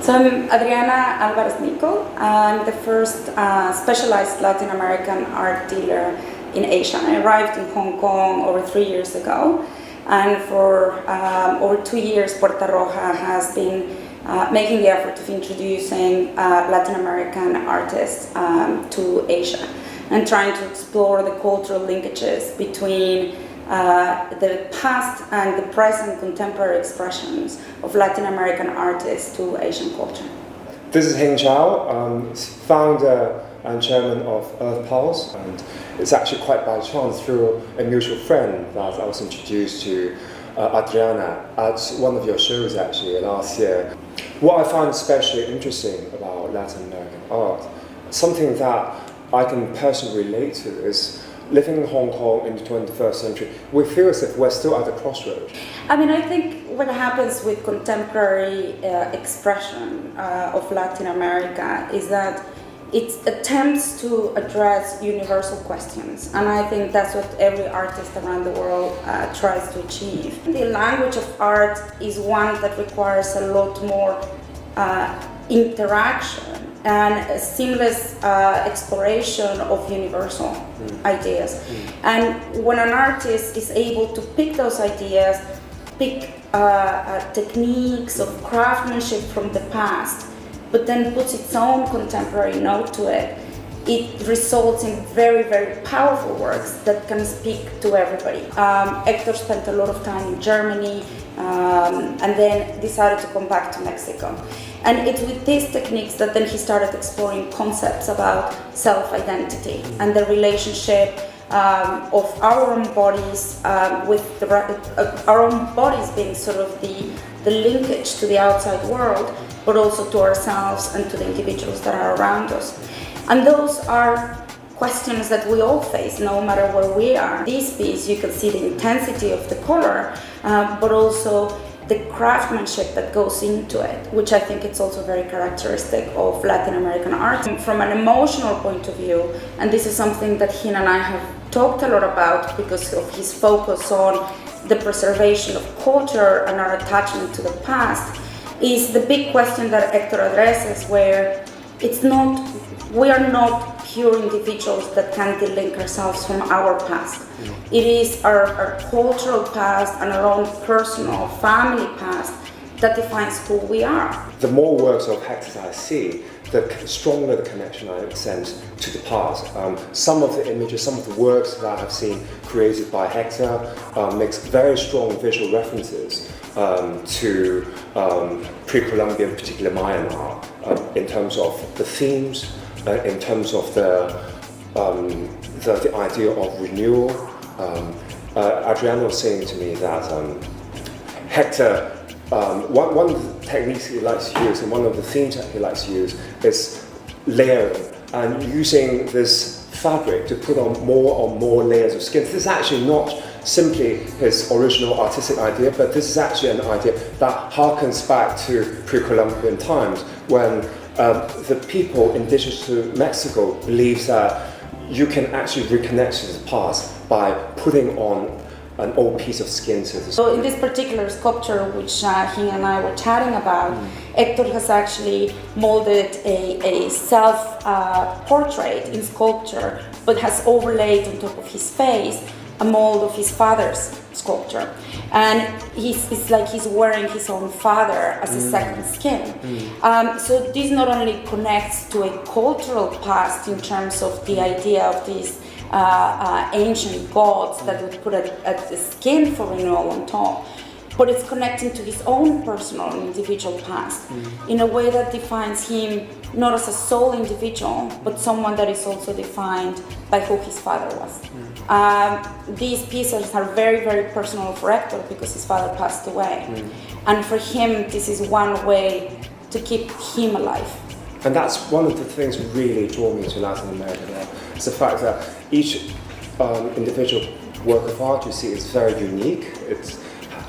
So I'm Adriana Álvarez-Nichol. I'm the first specialized Latin American art dealer in Asia. I arrived in Hong Kong over 3 years ago, and for over 2 years Puerta Roja has been making the effort of introducing Latin American artists to Asia and trying to explore the cultural linkages between the past and the present contemporary expressions of Latin American artists to Asian culture. This is Hing Chao, founder and chairman of Earthpulse, and it's actually quite by chance through a mutual friend that I was introduced to Adriana at one of your shows actually last year. What I find especially interesting about Latin American art, something that I can personally relate to, is living in Hong Kong in the 21st century. We feel as if we're still at a crossroads. I mean, I think what happens with contemporary expression of Latin America is that it attempts to address universal questions, and I think that's what every artist around the world tries to achieve. The language of art is one that requires a lot more interaction and a seamless exploration of universal ideas. And when an artist is able to pick those ideas, pick techniques of craftsmanship from the past, but then puts its own contemporary note to it, it results in very, very powerful works that can speak to everybody. Hector spent a lot of time in Germany and then decided to come back to Mexico. And it's with these techniques that then he started exploring concepts about self-identity and the relationship of our own bodies with our own bodies being sort of the linkage to the outside world, but also to ourselves and to the individuals that are around us. And those are questions that we all face, no matter where we are. This piece, you can see the intensity of the color, but also the craftsmanship that goes into it, which I think it's also very characteristic of Latin American art. From an emotional point of view, and this is something that Hing and I have talked a lot about because of his focus on the preservation of culture and our attachment to the past, is the big question that Hector addresses, where we are not pure individuals that can delink ourselves from our past. It is our cultural past and our own personal family past that defines who we are. The more works of Hector's I see, the stronger the connection I sense to the past. Some of the images, some of the works that I have seen created by Hector makes very strong visual references to pre-Columbian, particularly Myanmar, in terms of the themes, in terms of the idea of renewal. Adriana was saying to me that Hector, one of the techniques he likes to use and one of the themes that he likes to use is layering and using this fabric to put on more layers of skin. This is actually not simply his original artistic idea, but this is actually an idea that harkens back to pre-Columbian times when the people indigenous to Mexico believes that you can actually reconnect to the past by putting on an old piece of skin to the. So in this particular sculpture, which Hing and I were chatting about, Hector has actually molded a self-portrait in sculpture, but has overlaid on top of his face a mold of his father's sculpture. And it's like he's wearing his own father as a second skin. So this not only connects to a cultural past in terms of the idea of these ancient gods that would put a skin for renewal on top, but it's connecting to his own personal and individual past in a way that defines him not as a sole individual, but someone that is also defined by who his father was. These pieces are very, very personal for Hector because his father passed away. And for him, this is one way to keep him alive. And that's one of the things that really draw me to Latin American art. It's the fact that each individual work of art you see is very unique. It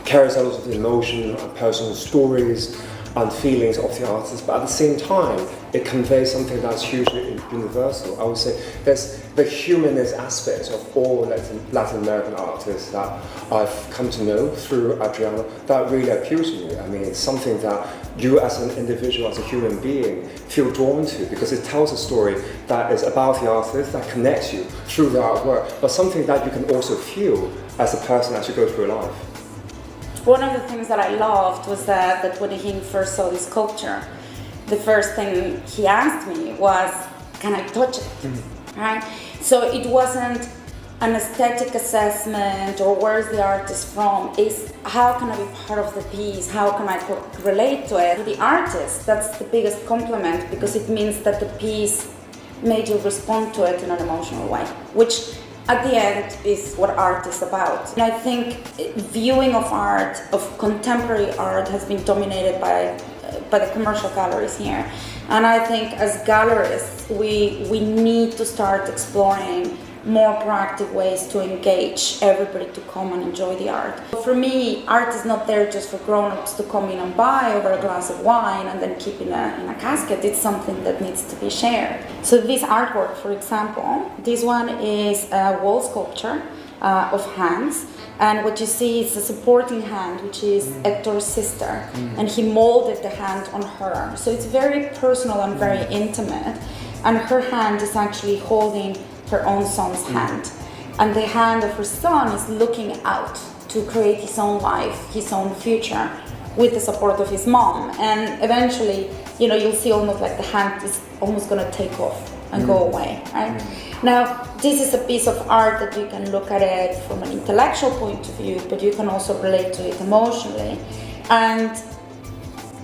carries a lot of emotion, personal stories, and feelings of the artist, but at the same time, it conveys something that's hugely universal. I would say there's the humanist aspect of all Latin American artists that I've come to know through Adriana that really appeal to me. I mean, it's something that you as an individual, as a human being, feel drawn to because it tells a story that is about the artist, that connects you through the artwork, but something that you can also feel as a person as you go through life. One of the things that I loved was that when Hing first saw this sculpture, the first thing he asked me was, can I touch it? Right? So it wasn't an aesthetic assessment or where's the artist from, it's how can I be part of the piece, how can I relate to it. The artist, that's the biggest compliment because it means that the piece made you respond to it in an emotional way, which at the end is what art is about. And I think viewing of art, of contemporary art, has been dominated by the commercial galleries here. And I think as gallerists, we need to start exploring more proactive ways to engage everybody to come and enjoy the art. For me, art is not there just for grown-ups to come in and buy over a glass of wine and then keep in a casket. It's something that needs to be shared. So this artwork, for example, this one is a wall sculpture of hands, and what you see is a supporting hand, which is Hector's sister, and he molded the hand on her. So it's very personal and very intimate, and her hand is actually holding her own son's hand, and the hand of her son is looking out to create his own life, his own future, with the support of his mom. And eventually, you'll see almost like the hand is almost going to take off and go away, right? Now, this is a piece of art that you can look at it from an intellectual point of view, but you can also relate to it emotionally. And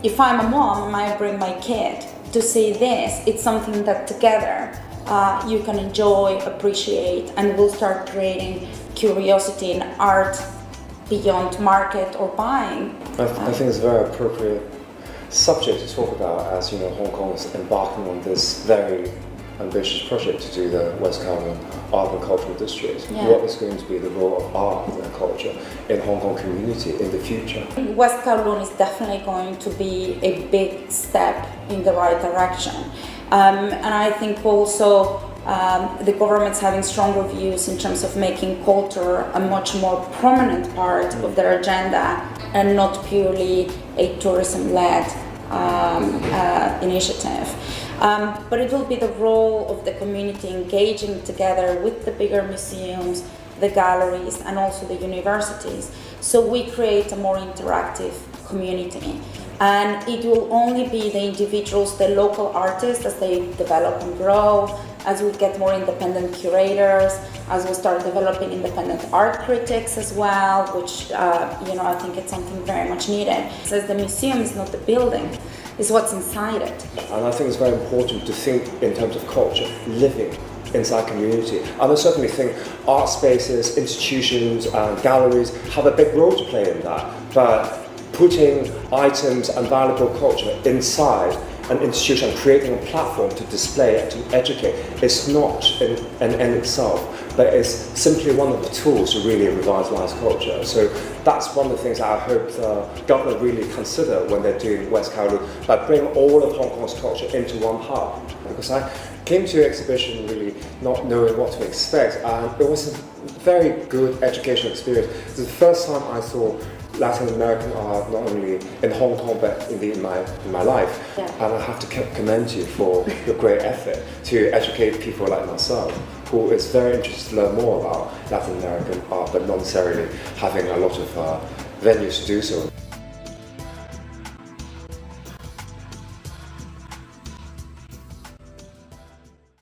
if I'm a mom and I bring my kid to see this, it's something that together you can enjoy, appreciate, and will start creating curiosity in art beyond market or buying. I think it's a very appropriate subject to talk about as Hong Kong is embarking on this very ambitious project to do the West Kowloon Art and Cultural District. Yeah. What is going to be the role of art and culture in Hong Kong community in the future? West Kowloon is definitely going to be a big step in the right direction. And I think also the government's having stronger views in terms of making culture a much more prominent part of their agenda and not purely a tourism-led initiative. But it will be the role of the community engaging together with the bigger museums, the galleries, and also the universities. So we create a more interactive community. And it will only be the individuals, the local artists, as they develop and grow, as we get more independent curators, as we start developing independent art critics as well, which I think it's something very much needed. So the museum is not the building, it's what's inside it. And I think it's very important to think in terms of culture, living inside community. And I certainly think art spaces, institutions, and galleries have a big role to play in that. But putting items and valuable culture inside an institution, creating a platform to display and to educate, is not an end itself, but it's simply one of the tools to really revitalise culture. So that's one of the things that I hope the government really consider when they're doing West Kowloon, by bringing all of Hong Kong's culture into one hub. Because I came to the exhibition really not knowing what to expect, and it was a very good educational experience. It was the first time I saw Latin American art, not only in Hong Kong but in my life. Yeah. And I have to commend you for your great effort to educate people like myself, who is very interested to learn more about Latin American art, but not necessarily having a lot of venues to do so.